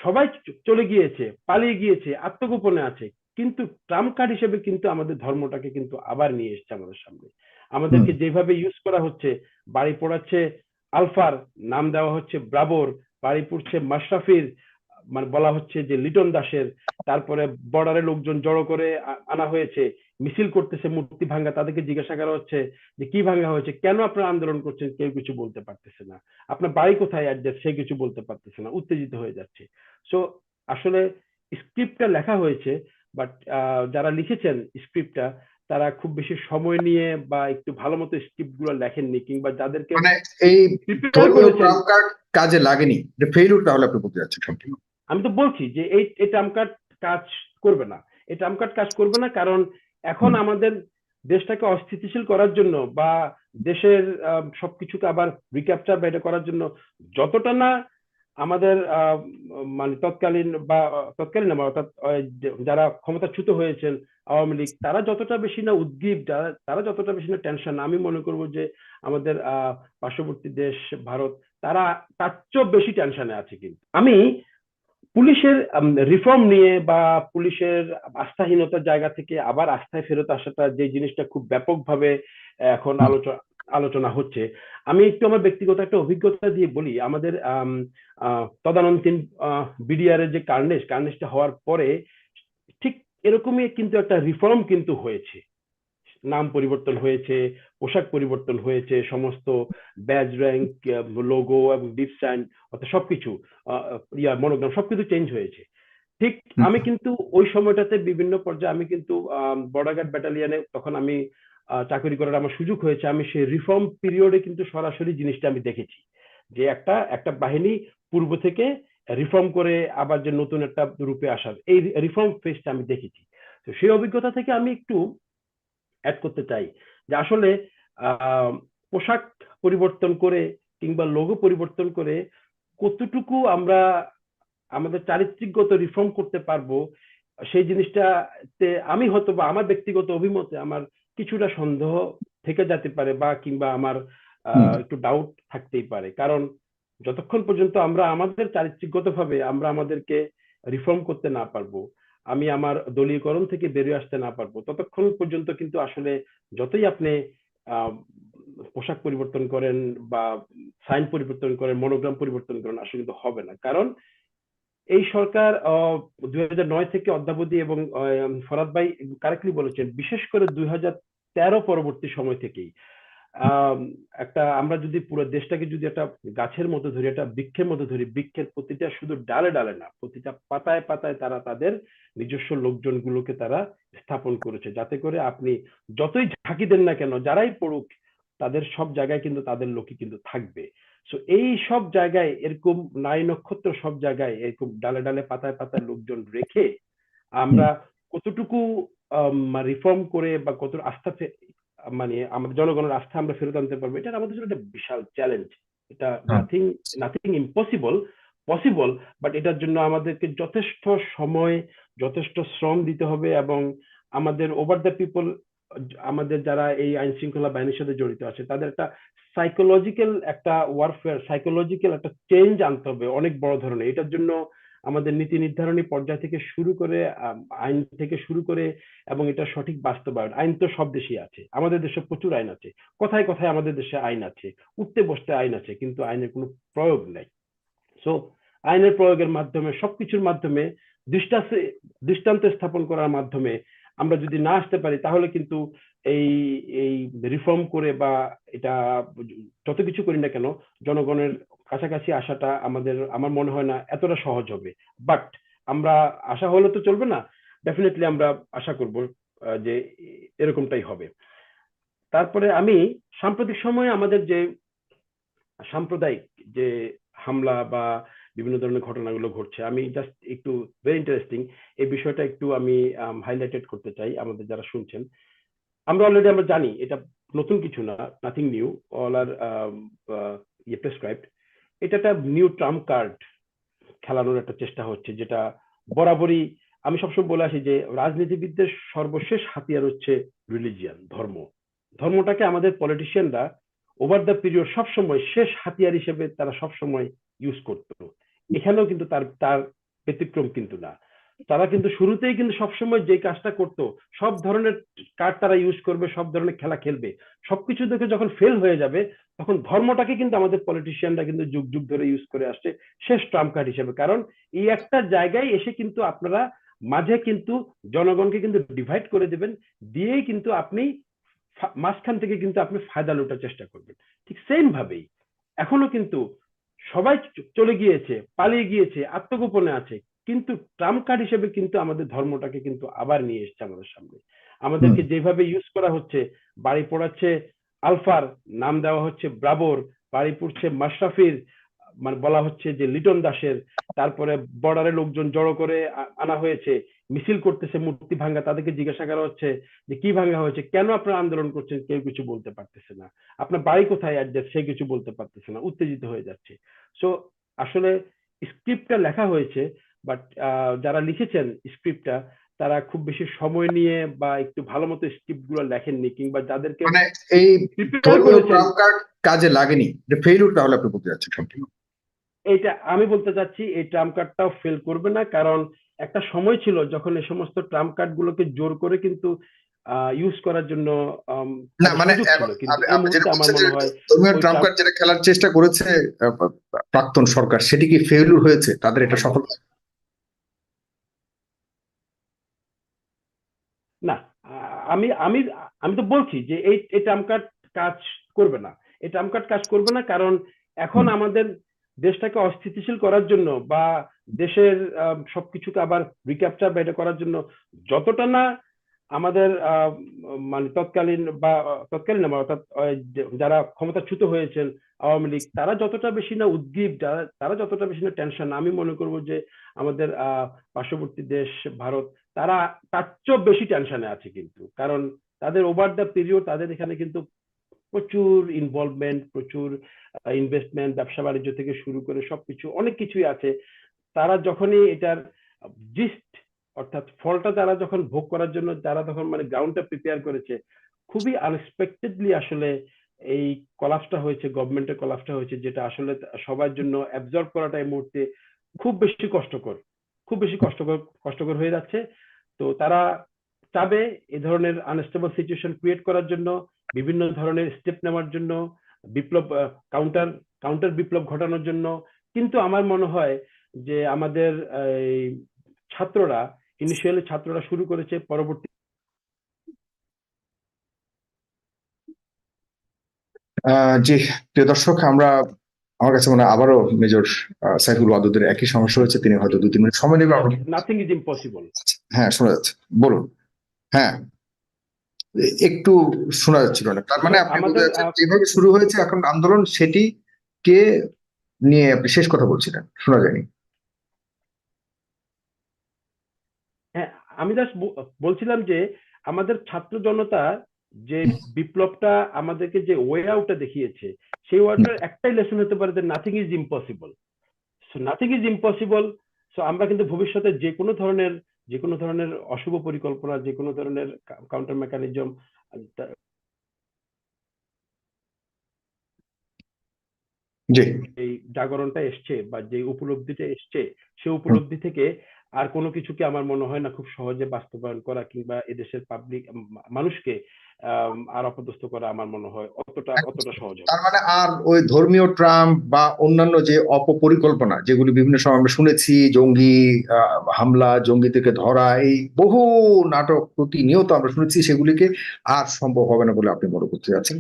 সবাই চলে গিয়েছে, পালিয়ে গিয়েছে, আত্মগোপনে আছে, কিন্তু ট্রাম্প কার্ড হিসেবে কিন্তু আমাদের ধর্মটাকে কিন্তু আবার নিয়ে এসছে আমাদের সামনে। হুম। আমাদেরকে যেভাবে ইউজ করা হচ্ছে, বাড়ি পড়াচ্ছে আলফার, নাম দেওয়া হচ্ছে ব্রাভোর, বাড়ি পড়ছে মাশরাফির, মানে বলা হচ্ছে যে লিটন দাসের, তারপরে বর্ডারে লোকজন জড়ো করে আনা হয়েছে, মিছিল করতেছে মূর্তি ভাঙ্গা, তাদেরকে জিজ্ঞাসা করা হচ্ছে যে কি ভাঙ্গা হয়েছে, কেন আপনারা আন্দোলন করছেন, কেউ কিছু বলতে পারতেছে না। আপনার বাড়ি কোথায় অ্যাড্রেস, সে কিছু বলতে পারতেছে না, উত্তেজিত হয়ে যাচ্ছে। সো আসলে স্ক্রিপ্টটা লেখা হয়েছে, বাট যারা লিখেছেন স্ক্রিপ্টটা, তারা খুব বেশি সময় নিয়ে বা একটু ভালো মতো স্ক্রিপ্ট গুলো লেখেননি, কিংবা যাদেরকে মানে এই প্রিপেয়ার ধর্মীয় করেছেন। ট্রাম্প কার্ড কাজে লাগেনি, এটা ফেইলিউর তাহলে আপনি বলতে যাচ্ছেন সম্পূর্ণ। আমি তো বলছি যে এই ট্রাম্প কার্ড কাজ করবে না। এই ট্রাম্প কার্ড কাজ করবে না, কারণ এখন হুম। আমাদের দেশটাকে অস্থিতিশীল করার জন্য বা দেশের সবকিছুকে আবার রিক্যাপচার বা এটা করার জন্য যতটা না আমাদের মানে তৎকালীন বা তৎকালীন না, অর্থাৎ যারা ক্ষমতাচ্যুত হয়েছেন আওয়ামী লীগ, তারা যতটা বেশি না উদ্গ্রীব, তারা যতটা বেশি না টেনশন, আমি মনে করব যে আমাদের পার্শ্ববর্তী দেশ ভারত, তারা তার চেয়েও বেশি টেনশনে আছে। কিন্তু আমি পুলিশের রিফর্ম নিয়ে বা পুলিশের আস্থাহীনতার জায়গা থেকে আবার আস্থায় ফেরত আসাটা, যে জিনিসটা খুব ব্যাপকভাবে এখন হুম। আলোচনা হচ্ছে, আমি একটু আমার ব্যক্তিগত একটা অভিজ্ঞতা দিয়ে বলি। আমাদের তদানীন্তন বিডিআর এর যে কার্নেসটা হওয়ার পরে ঠিক এরকমই কিন্তু একটা রিফর্ম কিন্তু হয়েছে। নাম পরিবর্তন হয়েছে, পোশাক পরিবর্তন হয়েছে, সমস্ত ব্যাজ র্যাঙ্ক, লোগো এবং ডিপ সাইন, অর্থাৎ সবকিছু, মনোগ্রাম সবকিছু চেঞ্জ হয়েছে। ঠিক হুম। আমি কিন্তু ওই সময়টাতে বিভিন্ন পর্যায়ে আমি কিন্তু বর্ডার গার্ড ব্যাটালিয়নে তখন আমি চাকরি করার আমার সুযোগ হয়েছে। আমি সেই রিফর্ম পিরিয়ডে কিন্তু সরাসরি জিনিসটা আমি দেখেছি, যে একটা একটা বাহিনী পূর্ব থেকে রিফর্ম করে আবার যে নতুন একটা রূপে আসার এই রিফর্ম ফেজটা আমি দেখেছি। তো সেই অভিজ্ঞতা থেকে আমি একটু অ্যাড করতে চাই যে আসলে পোশাক পরিবর্তন করে কিংবা লোগো পরিবর্তন করে কতটুকু আমরা আমাদের চারিত্রিকগত রিফর্ম করতে পারবো, সেই জিনিসটাতে আমি হয়তো বা আমার ব্যক্তিগত অভিমতে আমার কিছুটা সন্দেহ থেকে যেতে পারে, বা কিংবা আমার হুম। একটু ডাউট থাকতেই পারে। কারণ যতক্ষণ পর্যন্ত আমরা আমাদের চারিত্রিকগত ভাবে আমরা আমাদেরকে রিফর্ম করতে না পারবো, আমি আমার দলীয়করণ থেকে বেরিয়ে আসতে না পারবো, ততক্ষণ পর্যন্ত কিন্তু আসলে যতই আপনি আহ পোশাক পরিবর্তন করেন বা সাইন পরিবর্তন করেন, মনোগ্রাম পরিবর্তন করেন, আসলে কিন্তু হবে না। কারণ এই সরকার 2009 থেকে অদ্যাবধি, এবং ফরাদ ভাই কারেক্টলি বলেছেন, বিশেষ করে 2013 পরবর্তী সময় থেকেই আহ, একটা আমরা যদি পুরো দেশটাকে যদি একটা গাছের মতো ধরি, একটা বৃক্ষের মতো ধরি, বৃক্ষের প্রতিটা শুধু ডালে ডালে না, প্রতিটা পাতায় পাতায় তারা তাদের নিজস্ব লোকজনগুলোকে তারা স্থাপন করেছে, যাতে করে আপনি যতই ঝাঁকি দেন না কেন, যারাই পড়ুক, তাদের সব জায়গায় কিন্তু তাদের লোকই কিন্তু থাকবে। সো এই সব জায়গায় এরকম নাই নক্ষত্র, সব জায়গায় এরকম ডালে ডালে পাতায় পাতায় লোকজন রেখে হুম। আমরা কতটুকু রিফর্ম করে বা কত আস্থা মানে আমাদের জনগণের আস্থা আমরা ফেরত আনতে পারবো, এটা আমাদের জন্য একটা বিশাল চ্যালেঞ্জ। এটা হ্যাঁ। Nothing nothing impossible, possible, but এটার জন্য আমাদেরকে যথেষ্ট সময়, যথেষ্ট শ্রম দিতে হবে, এবং আমাদের ওভার দ্য পিপল, আমাদের যারা এই আইন শৃঙ্খলা বাহিনীর সাথে জড়িত আছে, তাদের একটা সাইকোলজিক্যাল একটা ওয়ারফেয়ার, সাইকোলজিক্যাল একটা চেঞ্জ আনতে হবে অনেক বড় ধরনের। এটার জন্য আমাদের নীতি নির্ধারণী পর্যায় থেকে শুরু করে আইন থেকে শুরু করে, এবং এটা সঠিক বাস্তবায়ন, আইন তো সব দেশেই আছে, আমাদের দেশে প্রচুর আইন আছে, কথায় কথায় আমাদের দেশে আইন আছে, উঠতে বসতে আইন আছে, কিন্তু আইনের কোনো প্রয়োগ নাই। সো আইনের প্রয়োগের মাধ্যমে, সবকিছুর মাধ্যমে, দৃষ্টান্তে দৃষ্টান্ত স্থাপন করার মাধ্যমে আমরা যদি না আসতে পারি, তাহলে কিন্তু এই এই রিফর্ম করে বা এটা যত কিছু করি না কেন, জনগণের কাছাকাছি আসাটা আমার মনে হয় না এতটা সহজ হবে। বাট আমরা আশা হলে তো চলবে না, ডেফিনেটলি আমরা আশা করব যে এরকমটাই হবে। তারপরে আমি সাম্প্রতিক সময়ে আমাদের যে সাম্প্রদায়িক যে হামলা বা বিভিন্ন ধরনের ঘটনাগুলো ঘটছে, আমি জাস্ট একটু ভেরি ইন্টারেস্টিং এই বিষয়টা একটু আমি হাইলাইটেড করতে চাই আমাদের যারা শুনছেন। আমরা জানি এটা নতুন কিছু না, নাথিং নিউ, অল আর ইয়ে প্রেসক্রাইবড। এটা একটা নিউ ট্রাম্প কার্ড খেলানোর একটা চেষ্টা হচ্ছে, যেটা বরাবরই আমি সবসময় বলে আসি যে রাজনীতিবিদদের সর্বশেষ হাতিয়ার হচ্ছে রিলিজিয়ান, ধর্ম। ধর্মটাকে আমাদের পলিটিশিয়ানরা ওভার দ্য পিরিয়ড সবসময় শেষ হাতিয়ার হিসেবে তারা সবসময় ইউজ করতো। এখানেও কিন্তু তার তার ব্যতিক্রম কিন্তু না। তারা কিন্তু শুরুতেই কিন্তু সবসময় যে কাজটা করতো, সব ধরনের কার্ড তারা ইউজ করবে, সব ধরনের খেলা খেলবে, সবকিছু দেখে যখন ফেল হয়ে যাবে তখন ধর্মটাকে কিন্তু আমাদের পলিটিশিয়ানরা কিন্তু যুগ যুগ ধরে ইউজ করে আসছে শেষ ট্রাম্প কার্ড হিসেবে। কারণ এই একটা জায়গায় এসে কিন্তু আপনারা মাঝে কিন্তু জনগণকে কিন্তু ডিভাইড করে দেবেন, দিয়েই কিন্তু আপনি মাঝখান থেকে কিন্তু আপনি ফায়দা লুটার চেষ্টা করবেন। ঠিক সেম ভাবেই এখনো কিন্তু সবাই চলে গিয়েছে, পালিয়ে গিয়েছে, আত্মগোপনে আছে, কিন্তু ট্রাম্প কার্ড হিসেবে কিন্তু আমাদের ধর্মটাকে কিন্তু আবার নিয়ে এসছে আমাদের সামনে। আমাদেরকে যেভাবে ইউজ করা হচ্ছে, বাড়ি পড়াচ্ছে আলফার, নাম দেওয়া হচ্ছে ব্রাভোর, বাড়ি পড়ছে মাশরাফির, মানে বলা হচ্ছে যে লিটন দাসের, তারপরে বর্ডারে লোকজন জড়ো করে আনা হয়েছে, মিছিল করতেছে মূর্তি ভাঙ্গা, তাদেরকে জিজ্ঞাসা করা হচ্ছে যে কি ভাঙ্গা হয়েছে, কেন আপনারা আন্দোলন করছেন, কেউ কিছু বলতে পারতেছে না, আপনার বাড়ি কোথায় অ্যাড্রেস সে কিছু বলতে পারতেছে না, উত্তেজিত হয়ে যাচ্ছে। সো আসলে স্ক্রিপ্টটা লেখা হয়েছে, বাট যারা লিখেছেন স্ক্রিপ্টটা তারা খুব বেশি সময় নিয়ে বা একটু ভালো মতো স্ক্রিপ্ট গুলো লেখেননি, কিংবা যাদেরকে মানে এই প্রিপেয়ার ধর্মীয় করেছেন। ট্রাম্প কার্ড কাজে লাগেনি, ফেইলিউর তাহলে আপনি বলতে যাচ্ছেন সম্পূর্ণ। এইটা আমি বলতে চাচ্ছি, এই ট্রাম্প কার্ডটাও ফেল করবে না, কারণ একটা সময় ছিল যখন এই সমস্ত ট্রাম্প কার্ড গুলোকে জোর করে কিন্তু ইউজ করার জন্য না একটা মানে সুযোগ ছিল, এখন কিন্তু এই আপনি যেটা মুহূর্তে আমার বলছেন যে মনে হয় ধর্মীয় ওই ট্রাম্প ট্রাম্প। কার্ড যেটা খেলার চেষ্টা করেছে প্রাক্তন সরকার, সেটি কি ফেইলিউর হয়েছে, তাদের এটা সফল? না, আমি আমি আমি তো বলছি যে এই এই ট্রাম্প কার্ড কাজ করবে না, এই ট্রাম্প কার্ড কাজ করবে না, কারণ এখন আমাদের দেশটাকে অস্থিতিশীল করার জন্য বা দেশের সবকিছুকে আবার রিক্যাপচার বা এটা করার জন্য যতটা না আমাদের মানে তৎকালীন বা তৎকালীন না, অর্থাৎ যারা ক্ষমতাচ্যুত হয়েছেন আওয়ামী লীগ, তারা যতটা বেশি না উদ্গ্রীব, তারা যতটা বেশি না টেনশন, আমি মনে করবো যে আমাদের পার্শ্ববর্তী দেশ ভারত, তারা তার চেয়েও বেশি টেনশনে আছে কিন্তু, কারণ তাদের ওভার দ্য পিরিয়ড তাদের এখানে কিন্তু প্রচুর ইনভলভমেন্ট, প্রচুর ইনভেস্টমেন্ট, ব্যবসা বাণিজ্য থেকে শুরু করে সবকিছু অনেক কিছুই আছে। তারা যখনই এটার জিস্ট অর্থাৎ ফলটা তারা যখন ভোগ করার জন্য তারা তখন মানে গ্রাউন্ডটা প্রিপেয়ার করেছে, খুবই আনএক্সপেক্টেডলি আসলে এই কলাপসটা হয়েছে, গভর্নমেন্টের কলাপসটা হয়েছে, যেটা আসলে সবার জন্য অ্যাবজর্ব করাটা এই মুহূর্তে খুব বেশি কষ্টকর, খুব বেশি কষ্টকর হয়ে যাচ্ছে। তো তারা চাবে এ ধরনের আনস্টেবল সিচুয়েশন ক্রিয়েট করার জন্য, বিভিন্ন ধরনের স্টেপ নেওয়ার জন্য, বিপ্লব কাউন্টার কাউন্টার বিপ্লব ঘটানোর জন্য। কিন্তু আমার মনে হয় যে আমাদের এই ছাত্ররা, ইনিশিয়ালি ছাত্ররা শুরু করেছে, পরবর্তী জি, প্রিয় দর্শক, আমার কাছে মনে হয় আবারও মেজর সাইফুল ওয়াদুদের একই সমস্যা হয়েছে, তিনি হয়তো 2-3 মিনিট সময় নেবে। Nothing is impossible. হ্যাঁ, শোনা যাচ্ছে, বলুন। হ্যাঁ, একটু শোনা যাচ্ছিল না, তার মানে আপনি বলতে আমাদের যাচ্ছেন যেভাবে শুরু হয়েছে এখন আন্দোলন, সেটি কে নিয়ে আপনি শেষ কথা বলছিলেন, শোনা যায়নি। হ্যাঁ, আমি জাস্ট বলছিলাম যে আমাদের ছাত্র জনতা যে বিপ্লবটা আমাদেরকে যে ওয়ে আউটটা দেখিয়েছে, সেই ওয়ার্ডটার একটাই লেসন হতে পারে যে nothing is impossible. So nothing is impossible. So আমরা কিন্তু ভবিষ্যতে যে কোনো ধরনের অশুভ পরিকল্পনা, যে কোনো ধরনের কাউন্টার মেকানিজম, জি, এই জাগরণটা এসছে বা যে উপলব্ধিটা এসছে, সেই উপলব্ধি থেকে আর কোনো কিছুকে আমার মনে হয় না খুব সহজে বাস্তবায়ন করা কিংবা এদেশের পাবলিক মানুষকে আর অপদস্থ করা আমার মনে হয় অতটা সহজ হবে তার না। মানে আর ওই ধর্মীয় ট্রাম্প বা অন্যান্য যে অপপরিকল্পনা, যেগুলি বিভিন্ন সময় আমরা শুনেছি, জঙ্গি হামলা, জঙ্গি থেকে ধরা, এই বহু নাটক প্রতিনিয়ত আমরা শুনেছি, সেগুলিকে আর সম্ভব হবে না বলে আপনি মনে করতে যাচ্ছেন?